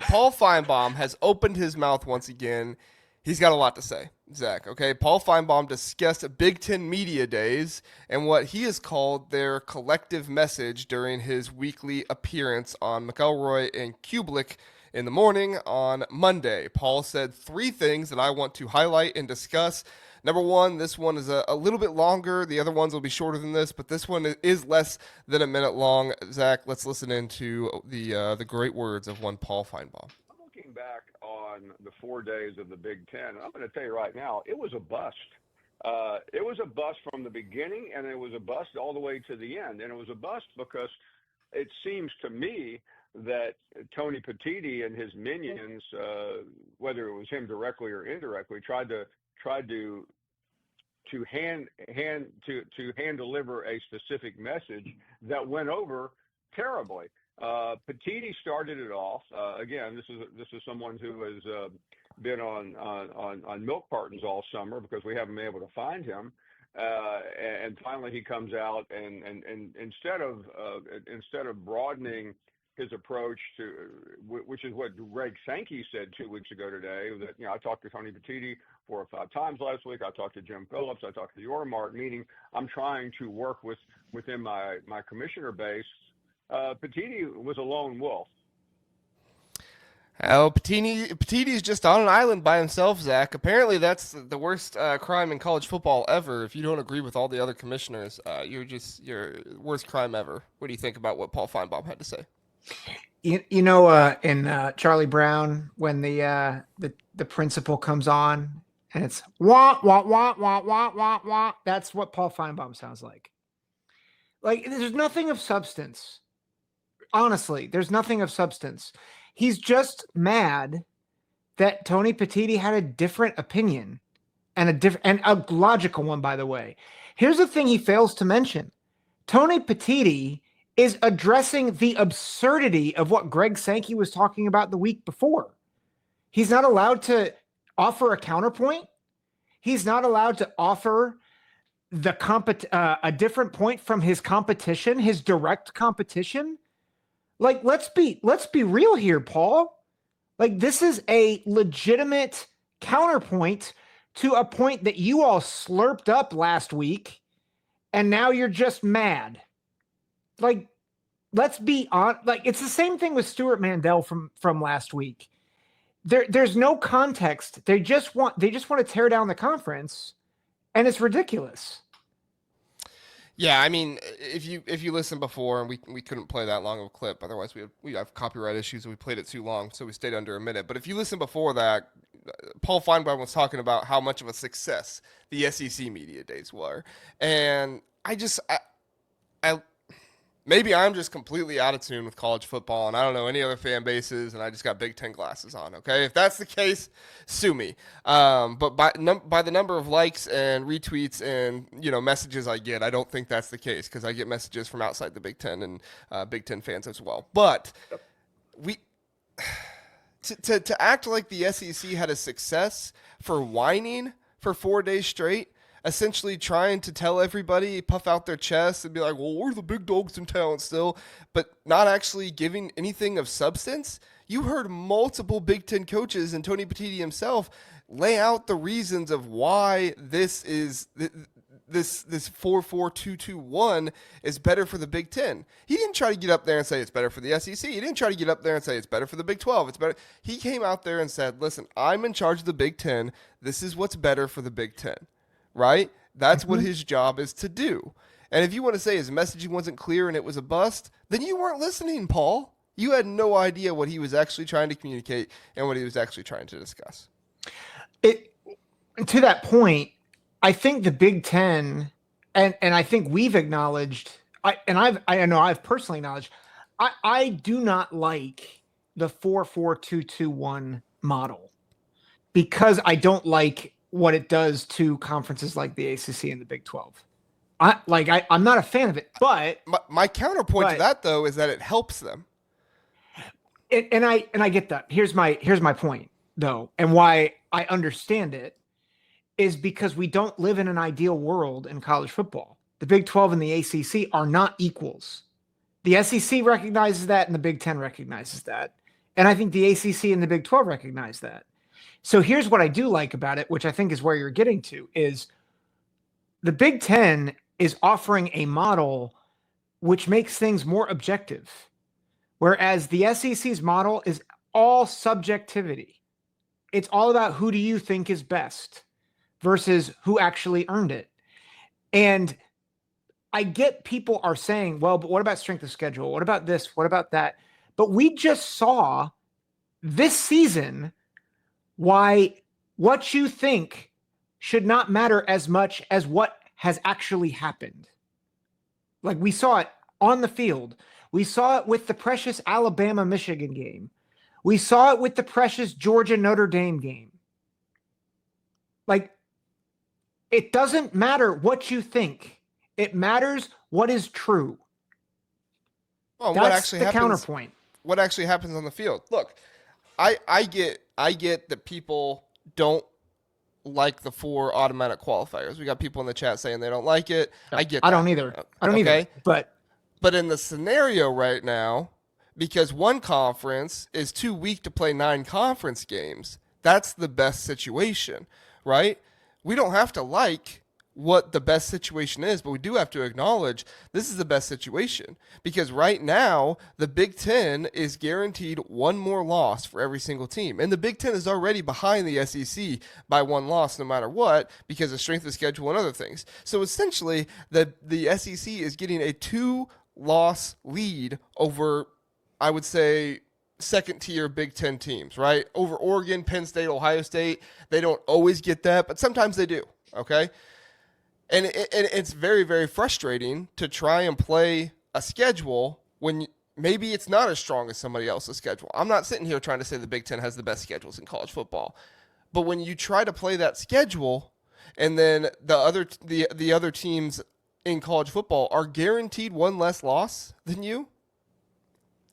Paul Finebaum has opened his mouth once again. He's got a lot to say, Zach. Okay, Paul Finebaum discussed Big Ten Media Days and what he has called their collective message during his weekly appearance on McElroy and Kubrick in the morning on Monday. Paul said three things that I want to highlight and discuss. Number one, this one is a little bit longer. The other ones will be shorter than this, but this one is less than a minute long. Zach, let's listen into the great words of one Paul Finebaum. Looking back on the 4 days of the Big Ten, I'm going to tell you right now, it was a bust. It was a bust from the beginning, and it was a bust all the way to the end. And it was a bust because it seems to me that Tony Petitti and his minions, whether it was him directly or indirectly, tried to hand deliver a specific message that went over terribly. Petitti started it off. Again, this is someone who has been on milk cartons all summer because we haven't been able to find him. And finally, he comes out and instead of broadening his approach to, which is what Greg Sankey said 2 weeks ago today, that I talked to Tony Petitti 4 or 5 times last week. I talked to Jim Phillips. I talked to Yormark, meaning I'm trying to work within my commissioner base. Petitti was a lone wolf. Oh, Petitti's just on an island by himself, Zach. Apparently, that's the worst crime in college football ever. If you don't agree with all the other commissioners, you're worst crime ever. What do you think about what Paul Finebaum had to say? In Charlie Brown, when the principal comes on and it's wah wah wah wah wah wah wah, that's what Paul Finebaum sounds like. Like there's nothing of substance. Honestly, there's nothing of substance. He's just mad that Tony Petitti had a different opinion and a logical one, by the way. Here's the thing he fails to mention. Tony Petitti is addressing the absurdity of what Greg Sankey was talking about the week before. He's not allowed to offer a counterpoint. He's not allowed to offer a different point from his competition, his direct competition. Like, let's be real here, Paul. Like, this is a legitimate counterpoint to a point that you all slurped up last week, and now you're just mad. Like, let's be on. Like, it's the same thing with Stuart Mandel from last week. There's no context. They just want to tear down the conference, and it's ridiculous. Yeah, I mean, if you listen before, and we couldn't play that long of a clip, otherwise we have copyright issues and we played it too long, so we stayed under a minute. But if you listen before that, Paul Finebaum was talking about how much of a success the SEC media days were, and I maybe I'm just completely out of tune with college football, and I don't know any other fan bases, and I just got Big Ten glasses on. Okay, if that's the case, sue me. But by the number of likes and retweets and messages I get, I don't think that's the case because I get messages from outside the Big Ten and Big Ten fans as well. But to act like the SEC had a success for whining for 4 days straight, essentially trying to tell everybody, puff out their chests and be like, well, we're the big dogs in town still, but not actually giving anything of substance. You heard multiple Big Ten coaches and Tony Petitti himself lay out the reasons of why this 4-4-2-2-1 is better for the Big Ten. He didn't try to get up there and say it's better for the SEC. He didn't try to get up there and say it's better for the Big 12. It's better. He came out there and said, listen, I'm in charge of the Big Ten. This is what's better for the Big Ten. Right? That's what his job is to do. And if you want to say his messaging wasn't clear and it was a bust, then you weren't listening, Paul. You had no idea what he was actually trying to communicate and what he was actually trying to discuss. To that point, I think the Big Ten, and I think we've acknowledged, I know I've personally acknowledged, I do not like the 4-4-2-2-1 model because I don't like what it does to conferences like the ACC and the Big 12. I'm not a fan of it, but my counterpoint to that though is that it helps them. And I get that. Here's my point though, and why I understand it is because we don't live in an ideal world in college football. The Big 12 and the ACC are not equals. The SEC recognizes that, and the Big 10 recognizes that. And I think the ACC and the Big 12 recognize that. So here's what I do like about it, which I think is where you're getting to, is the Big Ten is offering a model which makes things more objective, whereas the SEC's model is all subjectivity. It's all about who do you think is best versus who actually earned it. And I get people are saying, well, but what about strength of schedule? What about this? What about that? But we just saw this season why what you think should not matter as much as what has actually happened. Like we saw it on the field. We saw it with the precious Alabama-Michigan game. We saw it with the precious Georgia-Notre Dame game. Like, it doesn't matter what you think. It matters what is true. Well, That's what actually the happens, counterpoint. What actually happens on the field? Look, I get that people don't like the 4 automatic qualifiers. We got people in the chat saying they don't like it. I get that. I don't either. I don't either. But in the scenario right now, because one conference is too weak to play 9 conference games, that's the best situation, right? We don't have to like what the best situation is, but we do have to acknowledge this is the best situation, because right now the Big Ten is guaranteed 1 more loss for every single team, and the Big Ten is already behind the SEC by 1 loss no matter what because of strength of schedule and other things. So essentially the SEC is getting a 2-loss lead over, I would say, second-tier Big Ten teams, right? Over Oregon, Penn State, Ohio State. They don't always get that, but sometimes they do, okay? And it's very, very frustrating to try and play a schedule when maybe it's not as strong as somebody else's schedule. I'm not sitting here trying to say the Big Ten has the best schedules in college football. But when you try to play that schedule and then the other teams in college football are guaranteed 1 less loss than you,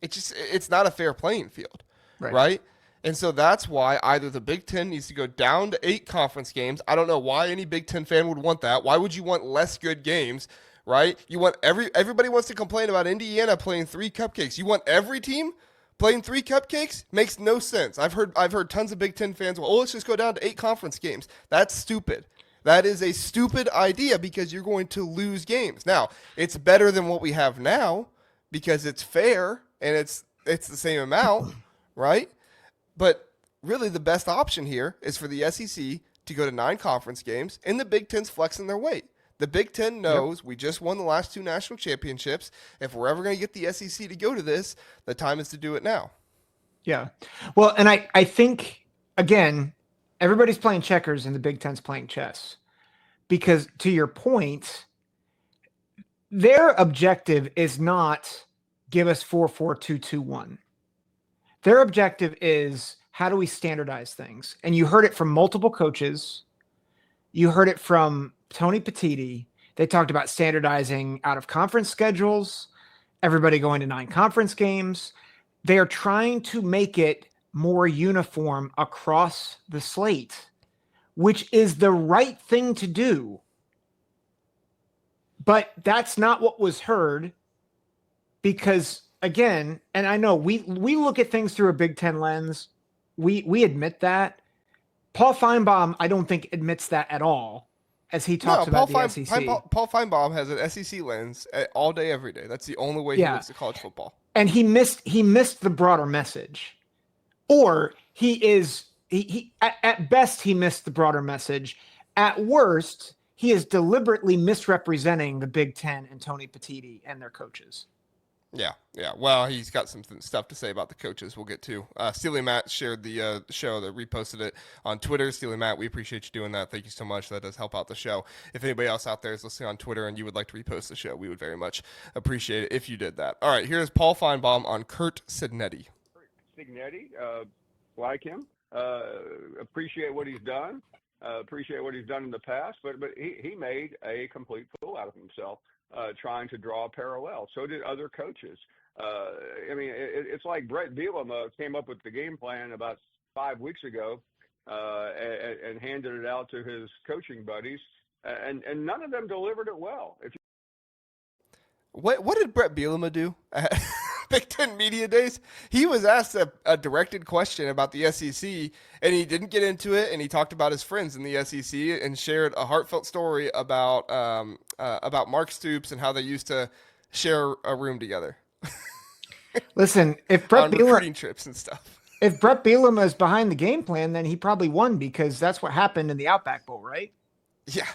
it's not a fair playing field, right? And so that's why either the Big Ten needs to go down to 8 conference games. I don't know why any Big Ten fan would want that. Why would you want less good games, right? You want everybody wants to complain about Indiana playing 3 cupcakes. You want every team playing 3 cupcakes? Makes no sense. I've heard tons of Big Ten fans, well, let's just go down to 8 conference games. That's stupid. That is a stupid idea because you're going to lose games. Now, it's better than what we have now because it's fair and it's the same amount, right? But really the best option here is for the SEC to go to 9 conference games, and the Big Ten's flexing their weight. The Big Ten knows we just won the last 2 national championships. If we're ever going to get the SEC to go to this, the time is to do it now. Yeah. Well, and I think, again, everybody's playing checkers and the Big Ten's playing chess. Because to your point, their objective is not give us 4-4-2-2-1. Their objective is how do we standardize things? And you heard it from multiple coaches. You heard it from Tony Petitti. They talked about standardizing out of conference schedules, everybody going to 9 conference games. They are trying to make it more uniform across the slate, which is the right thing to do. But that's not what was heard because, again, and I know we look at things through a Big Ten lens. We admit that. Paul Finebaum, I don't think, admits that at all as he talks about the SEC. Paul Finebaum has an SEC lens all day, every day. That's the only way he looks at college football. And he missed the broader message. Or at best, he missed the broader message. At worst, he is deliberately misrepresenting the Big Ten and Tony Petitti and their coaches. Yeah. Well, he's got some stuff to say about the coaches we'll get to. Steely Matt shared the show that reposted it on Twitter. Steely Matt, we appreciate you doing that. Thank you so much. That does help out the show. If anybody else out there is listening on Twitter and you would like to repost the show, we would very much appreciate it if you did that. All right, here's Paul Finebaum on Kurt Cignetti. Cignetti, like him, appreciate what he's done. Appreciate what he's done in the past, but he made a complete fool out of himself trying to draw a parallel. So did other coaches. I mean, it's like Brett Bielema came up with the game plan about 5 weeks ago and handed it out to his coaching buddies, and none of them delivered it well. What did Brett Bielema do Big Ten Media Days, he was asked a directed question about the SEC, and he didn't get into it, and he talked about his friends in the SEC and shared a heartfelt story about Mark Stoops and how they used to share a room together. Listen, if Brett on Bielema, recruiting trips and stuff. if Brett Bielema is behind the game plan, then he probably won because that's what happened in the Outback Bowl, right? Yeah,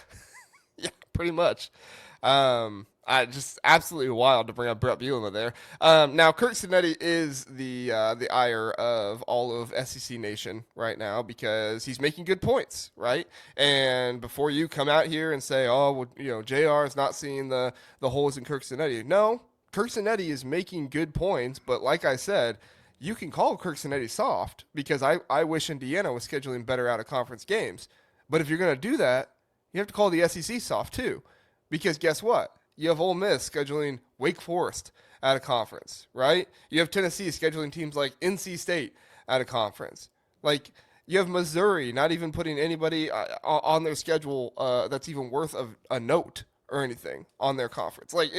yeah, pretty much. I just absolutely wild to bring up Brett Bielema there. Now Kurt Cignetti is the ire of all of SEC Nation right now because he's making good points, right? And before you come out here and say, oh, well, you know, JR is not seeing the holes in Kurt Cignetti. No, Kurt Cignetti is making good points, but like I said, you can call Kurt Cignetti soft because I wish Indiana was scheduling better out of conference games. But if you're going to do that, you have to call the SEC soft too, because guess what? You have Ole Miss scheduling Wake Forest out of conference, right? You have Tennessee scheduling teams like NC State out of conference. Like, you have Missouri not even putting anybody on their schedule that's even worth a note or anything on their conference. Like,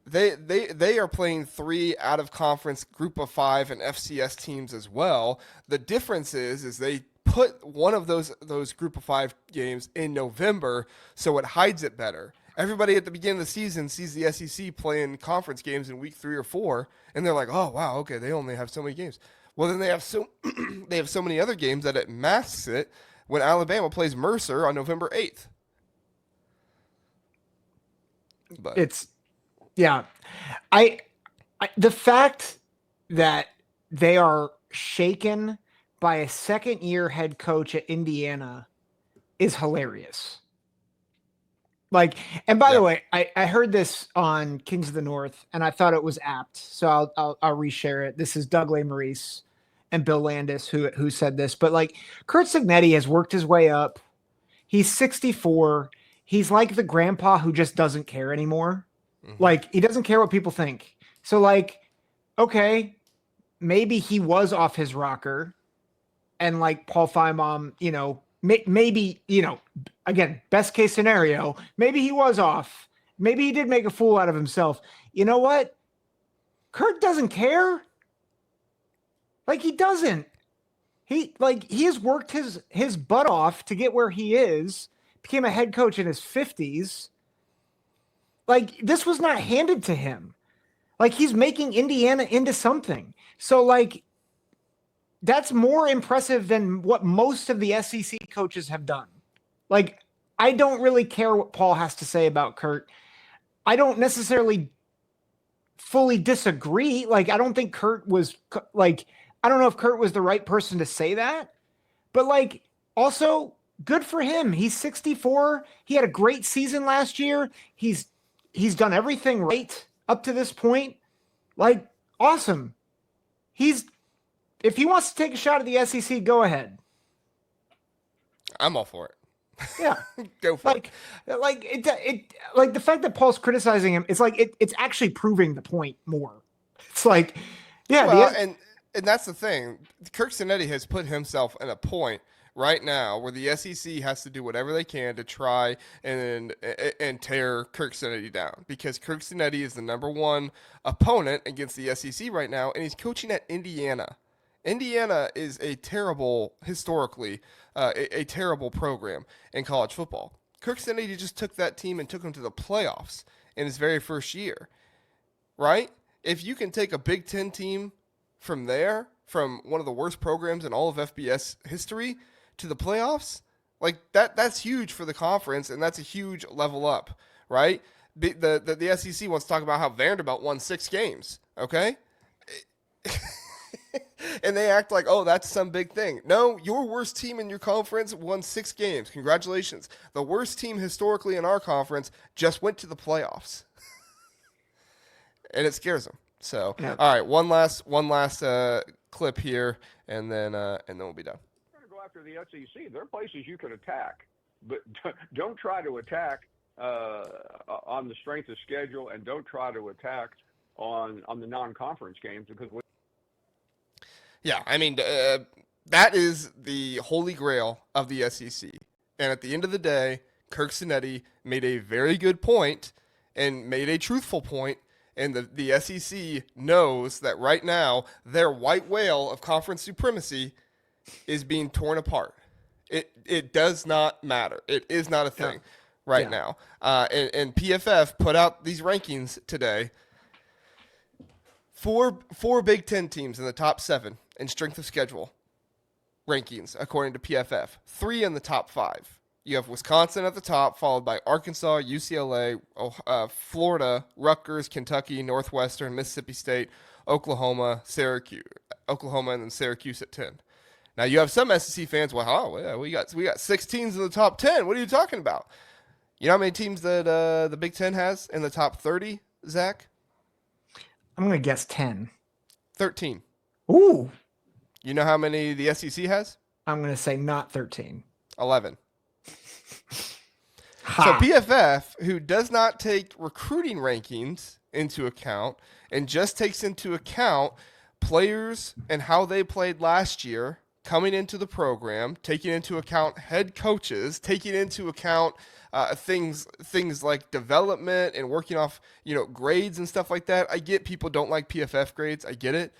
they are playing 3 out of conference Group of 5 and FCS teams as well. The difference is they put one of those Group of 5 games in November, so it hides it better. Everybody at the beginning of the season sees the SEC playing conference games in week 3 or 4, and they're like, "Oh wow, okay, they only have so many games." Well, then they have so many other games that it masks it when Alabama plays Mercer on November 8th. But I the fact that they are shaken by a second-year head coach at Indiana is hilarious. Like, and by the way, I heard this on Kings of the North, and I thought it was apt, so I'll reshare it. This is Doug Maurice and Bill Landis who said this, but like, Kurt Cignetti has worked his way up. He's 64. He's like the grandpa who just doesn't care anymore. Mm-hmm. Like, he doesn't care what people think. So like, okay, maybe he was off his rocker, and like Paul Finebaum, you know, maybe, you know, again, best case scenario, maybe he was off. Maybe he did make a fool out of himself. You know what? Kurt doesn't care. Like, he doesn't. He has worked his butt off to get where he is, became a head coach in his 50s. Like, this was not handed to him. Like, he's making Indiana into something. So, like, that's more impressive than what most of the SEC coaches have done. Like, I don't really care what Paul has to say about Kurt. I don't necessarily fully disagree. Like, I don't think Kurt was like, I don't know if Kurt was the right person to say that, but like, also good for him. He's 64. He had a great season last year. He's done everything right up to this point. Like, awesome. If he wants to take a shot at the SEC, go ahead. I'm all for it. Yeah, go for it. Like the fact that Paul's criticizing him, it's like it's actually proving the point more. It's like, yeah, well, and that's the thing. Kurt Cignetti has put himself in a point right now where the SEC has to do whatever they can to try and tear Kurt Cignetti down, because Kurt Cignetti is the number one opponent against the SEC right now, and he's coaching at Indiana. Indiana is historically, a terrible program in college football. Kurt Cignetti just took that team and took them to the playoffs in his very first year, right? If you can take a Big Ten team from there, from one of the worst programs in all of FBS history, to the playoffs, like that's huge for the conference, and that's a huge level up, right? The SEC wants to talk about how Vanderbilt won 6 games, okay? And they act like, oh, that's some big thing. No, your worst team in your conference won 6 games. Congratulations. The worst team historically in our conference just went to the playoffs. And it scares them. So, yeah. All right, one last clip here, and then we'll be done. Trying to go after the SEC. There are places you can attack, but don't try to attack on the strength of schedule, and don't try to attack on the non-conference games, because yeah, I mean, that is the holy grail of the SEC. And at the end of the day, Kurt Cignetti made a very good point and made a truthful point And the SEC knows that right now their white whale of conference supremacy is being torn apart. It does not matter. It is not a thing right now. And PFF put out these rankings today. Four Big Ten teams in the top 7 in strength of schedule rankings, according to PFF. 3 in the top 5. You have Wisconsin at the top, followed by Arkansas, UCLA, Florida, Rutgers, Kentucky, Northwestern, Mississippi State, Oklahoma, and then Syracuse at 10. Now you have some SEC fans. Well, yeah, we got 6 teams in the top 10. What are you talking about? You know how many teams that the Big Ten has in the top 30, Zach? I'm going to guess 10. 13. Ooh. You know how many the SEC has? I'm going to say not 13. 11. Ha. So PFF, who does not take recruiting rankings into account and just takes into account players and how they played last year coming into the program, taking into account head coaches, taking into account things like development and working off, grades and stuff like that. I get people don't like PFF grades. I get it.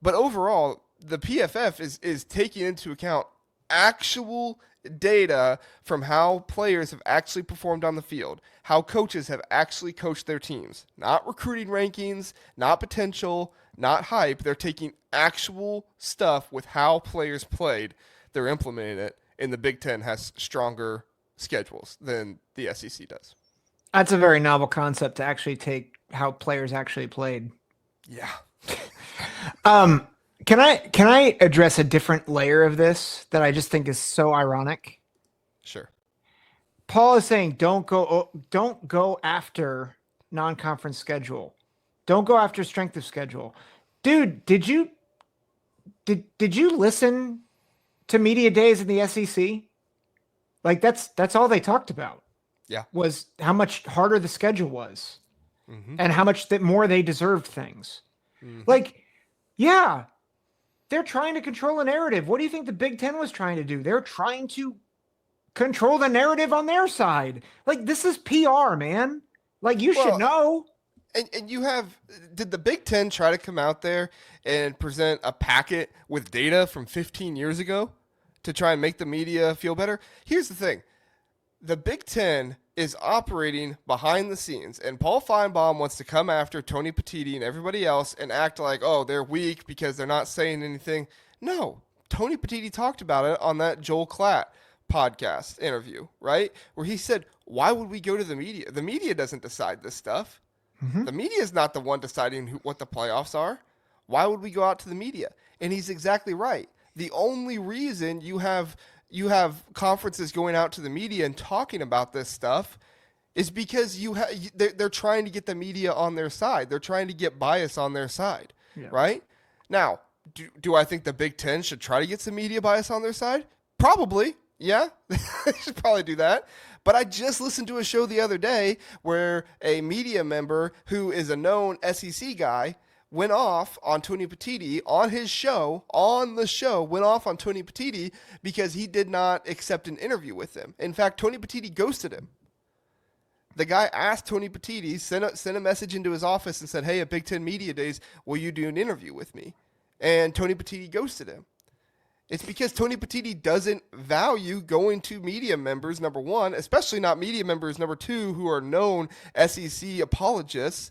But overall, the PFF is taking into account actual data from how players have actually performed on the field, how coaches have actually coached their teams. Not recruiting rankings, not potential, not hype. They're taking actual stuff with how players played. They're implementing it, and the Big Ten has stronger schedules than the SEC does. That's a very novel concept to actually take how players actually played. Yeah. Can I address a different layer of this that I just think is so ironic? Sure. Paul is saying don't go after non-conference schedule. Don't go after strength of schedule. Dude, did you listen to media days in the SEC? Like that's all they talked about. Yeah. Was how much harder the schedule was. Mm-hmm. And how much more they deserved things. Mm-hmm. Like, yeah, they're trying to control a narrative. What do you think the Big Ten was trying to do? They're trying to control the narrative on their side. Like, this is PR, man. Like, you should know. And did the Big Ten try to come out there and present a packet with data from 15 years ago to try and make the media feel better? Here's the thing. The Big Ten is operating behind the scenes, and Paul Finebaum wants to come after Tony Petitti and everybody else and act like, oh, they're weak because they're not saying anything. No, Tony Petitti talked about it on that Joel Klatt podcast interview, right? Where he said, why would we go to the media? The media doesn't decide this stuff. Mm-hmm. The media is not the one deciding what the playoffs are. Why would we go out to the media? And he's exactly right. The only reason you have conferences going out to the media and talking about this stuff is because they're trying to get the media on their side. They're trying to get bias on their side, right? Now, do I think the Big Ten should try to get some media bias on their side? Probably, yeah. They should probably do that. But I just listened to a show the other day where a media member who is a known SEC guy went off on Tony Petitti on the show, went off on Tony Petitti because he did not accept an interview with him. In fact, Tony Petitti ghosted him. The guy asked Tony Petitti, sent a message into his office and said, hey, at Big Ten Media Days, will you do an interview with me? And Tony Petitti ghosted him. It's because Tony Petitti doesn't value going to media members, number one, especially not media members, number two, who are known SEC apologists,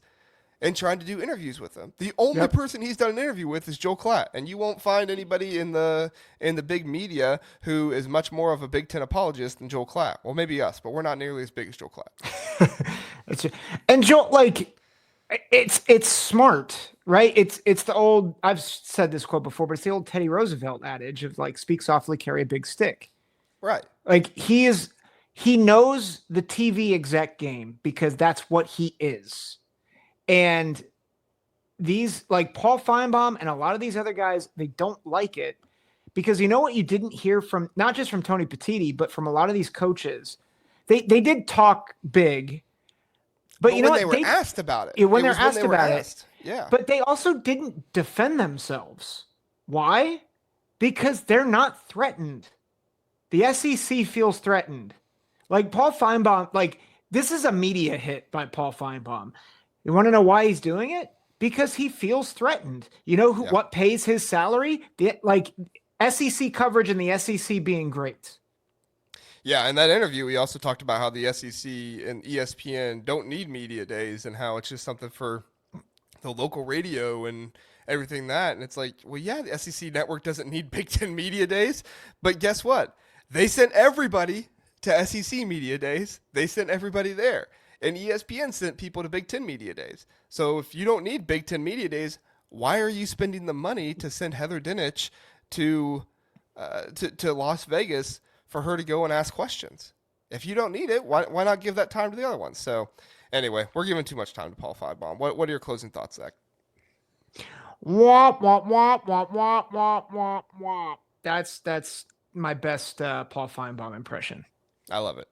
and trying to do interviews with them. The only person he's done an interview with is Joel Klatt, and you won't find anybody in the big media who is much more of a Big Ten apologist than Joel Klatt. Well, maybe us, but we're not nearly as big as Joel Klatt. And Joel, like, it's smart, right? It's the old, I've said this quote before, but it's the old Teddy Roosevelt adage of like, speak softly, carry a big stick. Right. Like he knows the TV exec game because that's what he is. And these, like Paul Finebaum and a lot of these other guys, they don't like it because you know what you didn't hear from, not just from Tony Petitti, but from a lot of these coaches. They did talk big, but you know when they were asked about it. When they're asked about it. Yeah. But they also didn't defend themselves. Why? Because they're not threatened. The SEC feels threatened. Like Paul Finebaum, like this is a media hit by Paul Finebaum. You want to know why he's doing it? Because he feels threatened. You know what pays his salary? SEC coverage and the SEC being great. Yeah, in that interview, he also talked about how the SEC and ESPN don't need media days and how it's just something for the local radio and everything that. And it's like, well, yeah, the SEC network doesn't need Big Ten media days, but guess what? They sent everybody to SEC media days. They sent everybody there. And ESPN sent people to Big Ten media days. So if you don't need Big Ten media days, why are you spending the money to send Heather Dinich to Las Vegas for her to go and ask questions? If you don't need it, why not give that time to the other ones? So anyway, we're giving too much time to Paul Finebaum. What are your closing thoughts, Zach? Womp, womp, womp, womp, womp, womp, womp, womp. That's my best Paul Finebaum impression. I love it.